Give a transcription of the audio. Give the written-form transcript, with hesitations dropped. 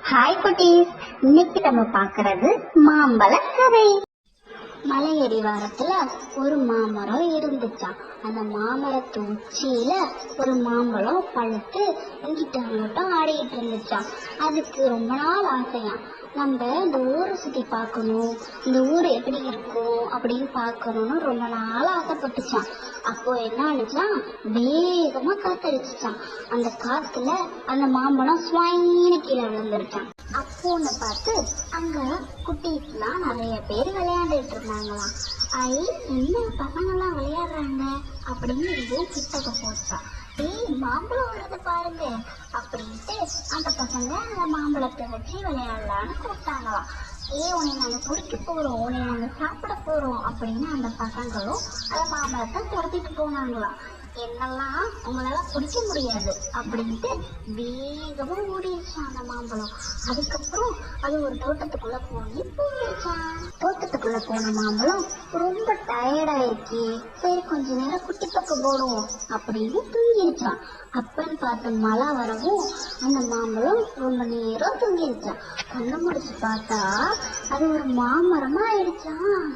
Hi குட்டீஸ், இன்னைக்கு நம்ம பாக்குறது மாம்பழ கதை. மலையடிவாரத்துல ஒரு மாமரம் இருந்துச்சாம். அந்த மாமரத்து உச்சியில ஒரு மாம்பழம் பழுத்து இங்கிட்ட அங்கிட்டும் ஆடிட்டு இருந்துச்சாம். அதுக்கு ரொம்ப நாள் ஆசையாம், நம்ம இந்த ஊரை சுத்தி பார்க்கணும், இந்த ஊர் எப்படி இருக்கும் அப்படின்னு பார்க்கணும்னு ரொம்ப நாள் ஆசைப்பட்டுச்சான். அப்போ என்ன ஆனிச்சான், வேகமா காத்தடிச்சுச்சான். அந்த காத்துல அந்த மாம்பழம் ஸ்வைன்னு கீழே விழுந்துருச்சான். அப்போன்னு பார்த்து அங்க குட்டீஸ்லாம் நிறைய பேர் விளையாண்டுட்டு இருந்தாங்களாம். என்ன பசங்கெல்லாம் விளையாடுறாங்க அப்படின்னு இதுவும் கிட்டக்க போச்சான். மாம்பழம் வருது பாருங்க அப்படின்ட்டு அந்த பசங்க அந்த மாம்பழத்தை வச்சு விளையாடலான்னு கூப்பிட்டாங்களாம். உன்னை நாங்க குடிக்க போறோம், உன்னை நாங்க சாப்பிட போறோம் அப்படின்னு அந்த பசங்களும் அந்த மாம்பழத்தை துரத்திட்டு போனாங்களாம். என்னெல்லாம் உங்களால குடிக்க முடியாது அப்படின்ட்டு வேகமா ஓடிடுச்சான் அந்த மாம்பழம். அதுக்கப்புறம் அது ஒரு தோட்டத்துக்குள்ள போய் போயிடுச்சான். தோட்டத்துக்குள்ள போன மாம்பழம் ரொம்ப டயர்டாயிடுச்சு, சரி கொஞ்ச நேரம் குட்டி பக்கம் போடுவோம் அப்படின்னு தூங்கிடுச்சான். அப்பன்னு பார்த்து மழை வரவும் அந்த மாம்பழம் ரொம்ப நேரம் தூங்கிடுச்சான். கண்ணை முடிச்சு பார்த்தா அது ஒரு மாமரமா ஆயிடுச்சான்.